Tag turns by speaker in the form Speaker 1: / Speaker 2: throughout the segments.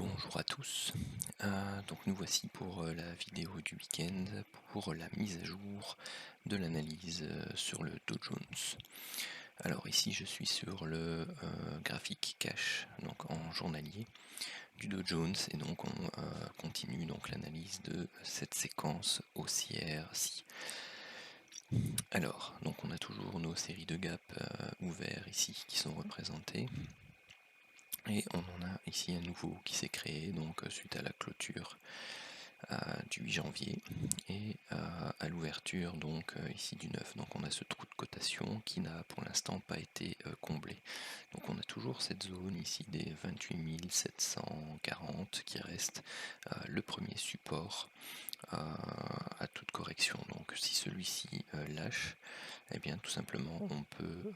Speaker 1: Bonjour à tous, donc nous voici pour la vidéo du week-end pour la mise à jour de l'analyse sur le Dow Jones. Alors ici je suis sur le graphique cash, donc en journalier du Dow Jones, et donc on continue donc l'analyse de cette séquence haussière-ci. Alors, donc on a toujours nos séries de gaps ouverts ici qui sont représentées. Et on en a ici un nouveau qui s'est créé donc suite à la clôture du 8 janvier et à l'ouverture donc ici du 9. Donc on a ce trou de cotation qui n'a pour l'instant pas été comblé. Donc on a toujours cette zone ici des 28 740 qui reste le premier support à toute correction. Donc si celui-ci lâche, eh bien tout simplement on peut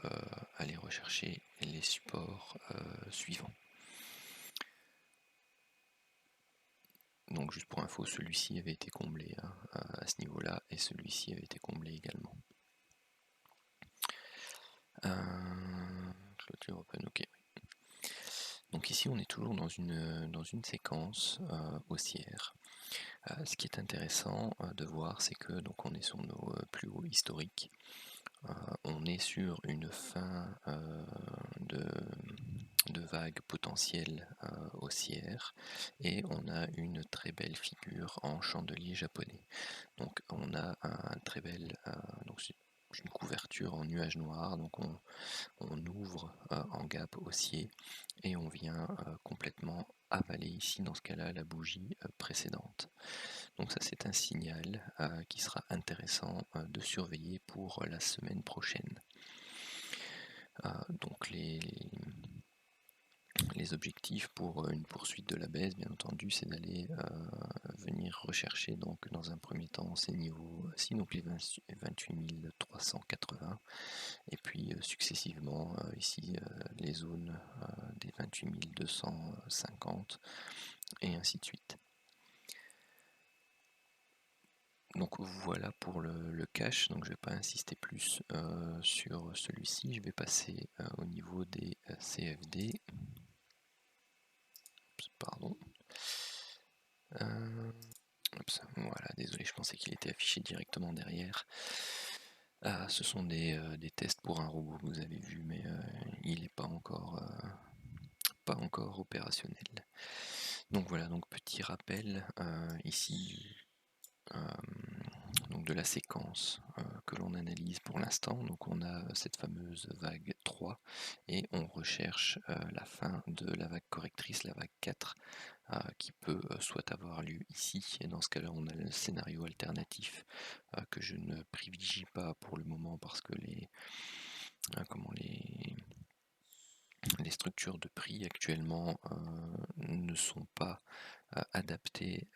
Speaker 1: aller rechercher les supports suivants. Donc juste pour info, celui-ci avait été comblé à ce niveau-là et celui-ci avait été comblé également. Clôture open, ok. Donc ici on est toujours dans une séquence haussière. Ce qui est intéressant de voir, c'est que donc on est sur nos plus hauts historiques. On est sur une fin de vague potentielle haussière et on a une très belle figure en chandelier japonais. Donc on a un très bel, donc c'est une couverture en nuage noir, donc on ouvre en gap haussier et on vient complètement avaler ici dans ce cas-là la bougie précédente. Donc ça c'est un signal qui sera intéressant de surveiller pour la semaine prochaine. Donc les objectifs pour une poursuite de la baisse, bien entendu, c'est d'aller venir rechercher donc dans un premier temps ces niveaux-ci, donc les 28 380, et puis successivement ici les zones des 28 250, et ainsi de suite. Donc voilà pour le cash, donc je ne vais pas insister plus sur celui-ci, je vais passer au niveau des CFD. Pardon. Voilà, désolé, je pensais qu'il était affiché directement derrière. Ce sont des tests pour un robot que vous avez vu, mais il n'est pas encore opérationnel. Donc voilà, donc petit rappel ici donc de la séquence que l'on analyse pour l'instant. Donc on a cette fameuse vague 3 et on recherche la fin de la vague correctrice, la vague 4, qui peut soit avoir lieu ici, et dans ce cas-là on a le scénario alternatif que je ne privilégie pas pour le moment parce que les structures de prix actuellement ne sont pas adaptées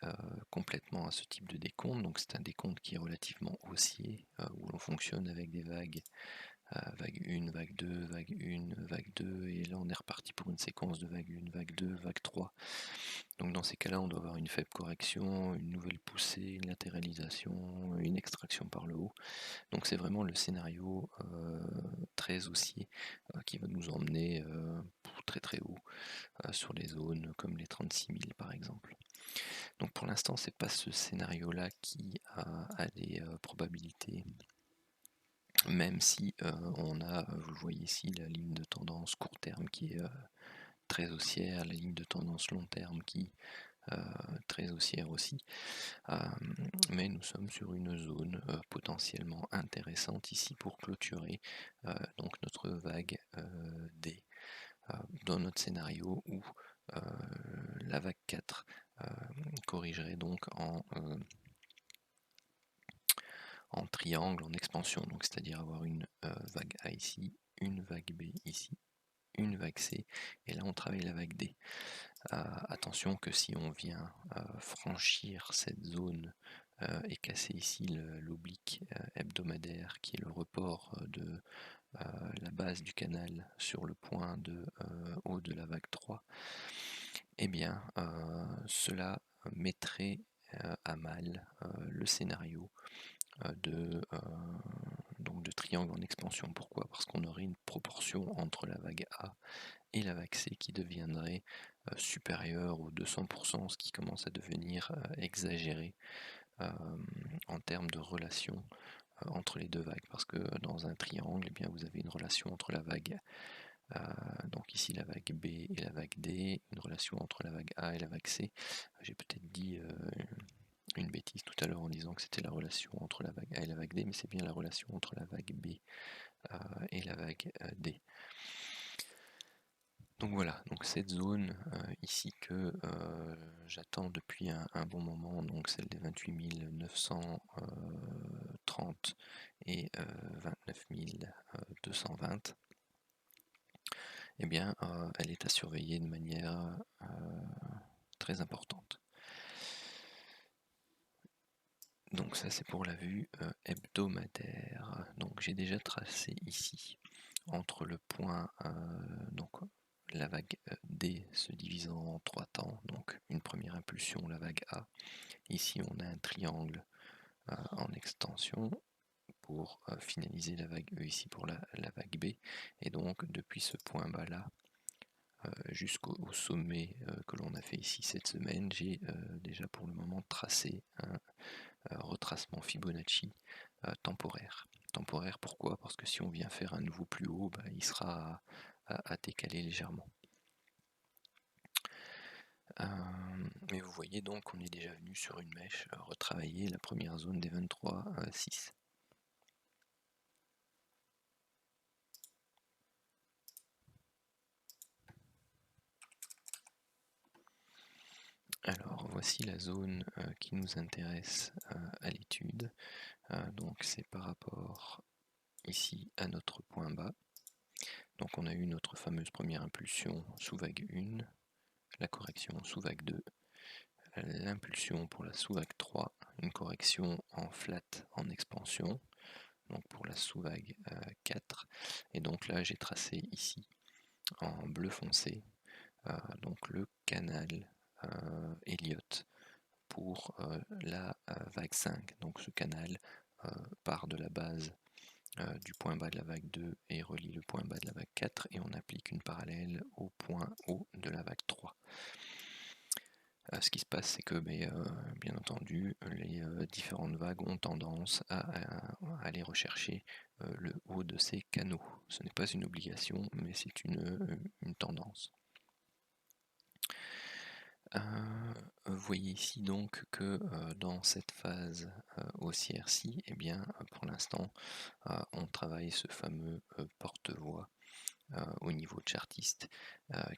Speaker 1: complètement à ce type de décompte. Donc c'est un décompte qui est relativement haussier, où l'on fonctionne avec des vagues, vague 1, vague 2, vague 1, vague 2, et là on est reparti pour une séquence de vague 1, vague 2, vague 3. Donc dans ces cas-là, on doit avoir une faible correction, une nouvelle poussée, une latéralisation, une extraction par le haut. Donc c'est vraiment le scénario très haussier qui va nous emmener très très haut sur les zones comme les 36 000 par exemple. Donc pour l'instant, c'est pas ce scénario-là qui a des probabilités, même si on a, vous le voyez ici, la ligne de tendance court terme qui est très haussière, la ligne de tendance long terme qui très haussière aussi, mais nous sommes sur une zone potentiellement intéressante ici pour clôturer donc notre vague D dans notre scénario où la vague 4 corrigerait donc en triangle, en expansion, donc c'est-à-dire avoir une vague A ici, une vague B ici, une vague C, et là on travaille la vague D. Attention que si on vient franchir cette zone et casser ici l'oblique hebdomadaire qui est le report de la base du canal sur le point de haut de la vague 3, eh bien cela mettrait à mal le scénario donc de triangle en expansion. Pourquoi? Parce qu'on aurait une proportion entre la vague A et la vague C qui deviendrait supérieure aux 200%, ce qui commence à devenir exagéré en termes de relation entre les deux vagues, parce que dans un triangle, eh bien, vous avez une relation entre la vague, donc ici la vague B et la vague D, une relation entre la vague A et la vague C. J'ai peut-être dit une bêtise tout à l'heure en disant que c'était la relation entre la vague A et la vague D, mais c'est bien la relation entre la vague B et la vague D. Donc voilà, donc cette zone ici que j'attends depuis un bon moment, donc celle des 28 930 et 29 220, eh bien elle est à surveiller de manière très importante. Donc ça c'est pour la vue hebdomadaire. Donc j'ai déjà tracé ici entre le point, donc la vague D se divisant en 3 temps, donc une première impulsion, la vague A. Ici on a un triangle en extension pour finaliser la vague E ici pour la vague B. Et donc depuis ce point bas là jusqu'au sommet que l'on a fait ici cette semaine, j'ai déjà pour le moment tracé un retracement Fibonacci temporaire. Temporaire pourquoi? Parce que si on vient faire un nouveau plus haut, il sera à décaler légèrement. Mais vous voyez donc qu'on est déjà venu sur une mèche retravailler la première zone des 23,6. Alors voici la zone qui nous intéresse à l'étude. Donc c'est par rapport ici à notre point bas. Donc on a eu notre fameuse première impulsion sous vague 1, la correction sous vague 2, l'impulsion pour la sous-vague 3, une correction en flat en expansion, donc pour la sous-vague 4, et donc là j'ai tracé ici en bleu foncé donc le canal Elliott pour la vague 5. Donc ce canal part de la base du point bas de la vague 2 et relie le point bas de la vague 4 et on applique une parallèle au point haut de la vague 3. Ce qui se passe, c'est que bien entendu, les différentes vagues ont tendance à aller rechercher le haut de ces canaux. Ce n'est pas une obligation, mais c'est une tendance. Vous voyez ici donc que dans cette phase haussière-ci, eh bien, pour l'instant, on travaille ce fameux porte-voix au niveau chartiste,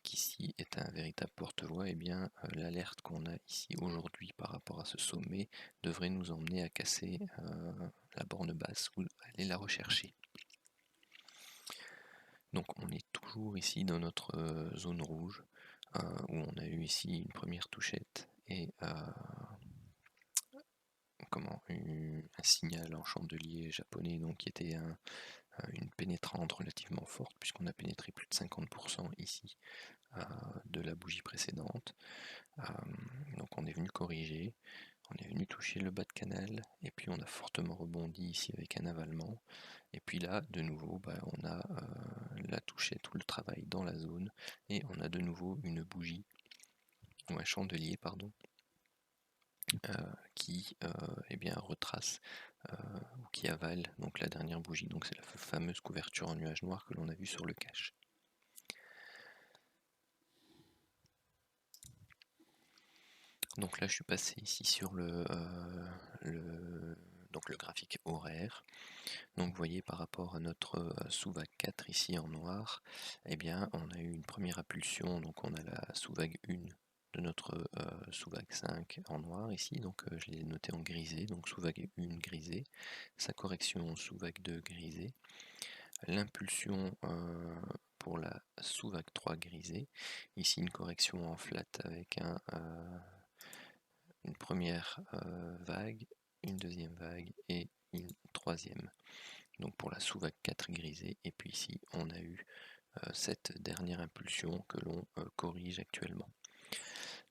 Speaker 1: qui ici est un véritable porte-voix. Et bien l'alerte qu'on a ici aujourd'hui par rapport à ce sommet devrait nous emmener à casser la borne basse ou aller la rechercher. Donc on est toujours ici dans notre zone rouge, où on a eu ici une première touchette et un signal en chandelier japonais, donc qui était une pénétrante relativement forte, puisqu'on a pénétré plus de 50% ici de la bougie précédente. Donc on est venu corriger, on est venu toucher le bas de canal, et puis on a fortement rebondi ici avec un avalement. Et puis là, de nouveau, on a la touchette ou le travail dans la zone, et on a de nouveau une bougie, ou un chandelier, pardon, qui retrace ou qui avale donc la dernière bougie. Donc c'est la fameuse couverture en nuage noir que l'on a vu sur le cache. Donc là je suis passé ici sur le graphique horaire. Donc vous voyez par rapport à notre sous-vague 4 ici en noir, eh bien on a eu une première impulsion, donc on a la sous-vague 1 de notre sous-vague 5 en noir ici, donc je l'ai noté en grisé, donc sous-vague 1 grisé, sa correction sous-vague 2 grisé, l'impulsion pour la sous-vague 3 grisée, ici une correction en flat avec une première vague, une deuxième vague et une troisième. Donc pour la sous-vague 4 grisée, et puis ici on a eu cette dernière impulsion que l'on corrige actuellement.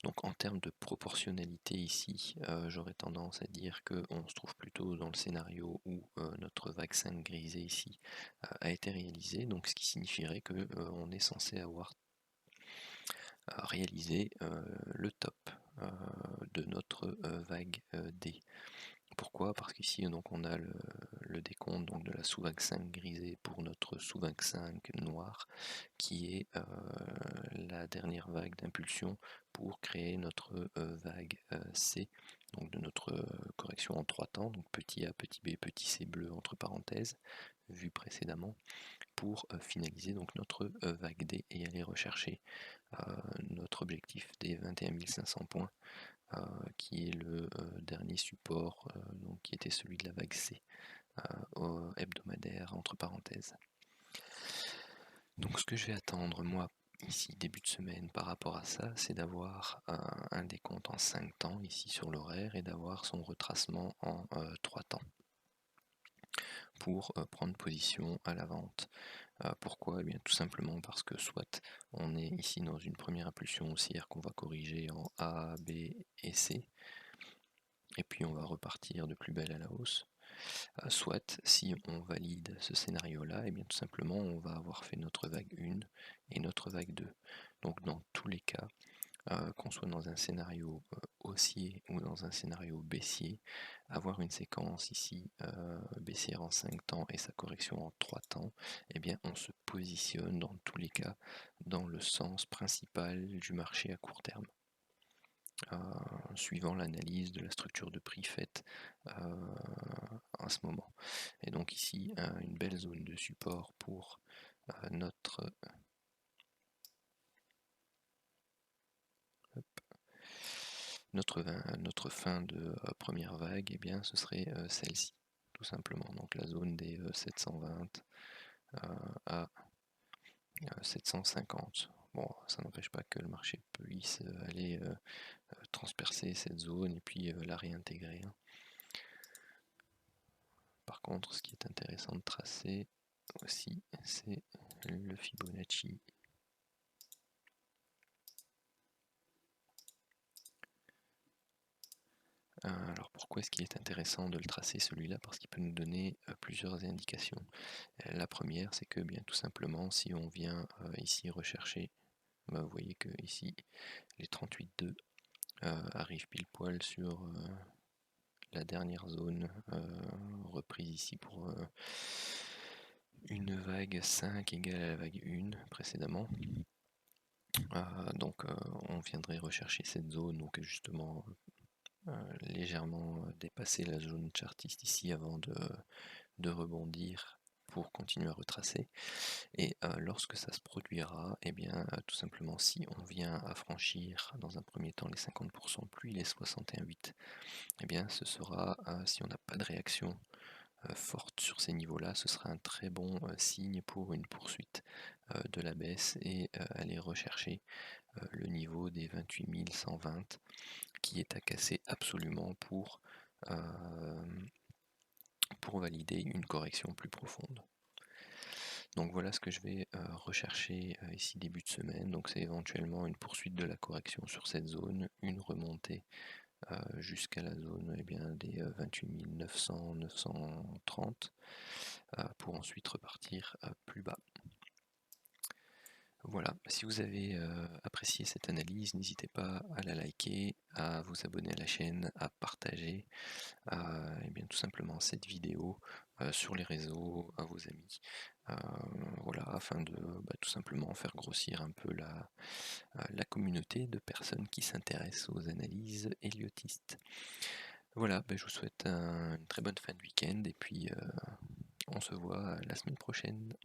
Speaker 1: Donc en termes de proportionnalité ici, j'aurais tendance à dire qu'on se trouve plutôt dans le scénario où notre vague 5 grisée ici a été réalisée, donc ce qui signifierait qu'on est censé avoir réaliser le top de notre vague D. Pourquoi? Parce qu'ici donc on a le décompte donc de la sous-vague 5 grisée pour notre sous-vague 5 noire, qui est la dernière vague d'impulsion pour créer notre vague C, donc de notre correction en 3 temps, donc petit a, petit b, petit c bleu entre parenthèses, vu précédemment, pour finaliser donc notre vague D et aller rechercher notre objectif des 21 500 points, qui est le dernier support, donc, qui était celui de la vague C, hebdomadaire entre parenthèses. Donc ce que je vais attendre moi ici début de semaine par rapport à ça, c'est d'avoir un décompte en 5 temps ici sur l'horaire et d'avoir son retracement en 3 temps pour prendre position à la vente. Pourquoi? Eh bien tout simplement parce que soit on est ici dans une première impulsion haussière qu'on va corriger en A, B et C, et puis on va repartir de plus belle à la hausse. Soit si on valide ce scénario-là, et bien tout simplement on va avoir fait notre vague 1 et notre vague 2. Donc dans tous les cas, qu'on soit dans un scénario haussier ou dans un scénario baissier, avoir une séquence ici baissière en 5 temps et sa correction en 3 temps, eh bien on se positionne dans tous les cas dans le sens principal du marché à court terme. Suivant l'analyse de la structure de prix faite à ce moment. Et donc ici, une belle zone de support pour notre fin de première vague, et bien ce serait celle-ci, tout simplement. Donc la zone des 720 à 750. Bon, ça n'empêche pas que le marché puisse aller transpercer cette zone et puis la réintégrer. Par contre, ce qui est intéressant de tracer aussi, c'est le Fibonacci. Alors pourquoi est-ce qu'il est intéressant de le tracer celui-là? Parce qu'il peut nous donner plusieurs indications. La première, c'est que bien tout simplement, si on vient ici rechercher, vous voyez que ici les 38,2 arrivent pile poil sur la dernière zone reprise ici pour une vague 5 égale à la vague 1 précédemment. Donc on viendrait rechercher cette zone, donc justement légèrement dépasser la zone chartiste ici avant de rebondir pour continuer à retracer. Et lorsque ça se produira, et bien tout simplement si on vient à franchir dans un premier temps les 50% puis les 61,8, et bien ce sera, si on n'a pas de réaction forte sur ces niveaux-là, ce sera un très bon signe pour une poursuite de la baisse et aller rechercher le niveau des 28 120 qui est à casser absolument pour valider une correction plus profonde. Donc voilà ce que je vais rechercher ici début de semaine. Donc c'est éventuellement une poursuite de la correction sur cette zone, une remontée jusqu'à la zone des 28 900, 930 pour ensuite repartir plus bas. Voilà, si vous avez apprécié cette analyse, n'hésitez pas à la liker, à vous abonner à la chaîne, à partager et bien tout simplement cette vidéo sur les réseaux à vos amis. Voilà, afin de tout simplement faire grossir un peu la communauté de personnes qui s'intéressent aux analyses héliotistes. Voilà, je vous souhaite une très bonne fin de week-end et puis on se voit la semaine prochaine.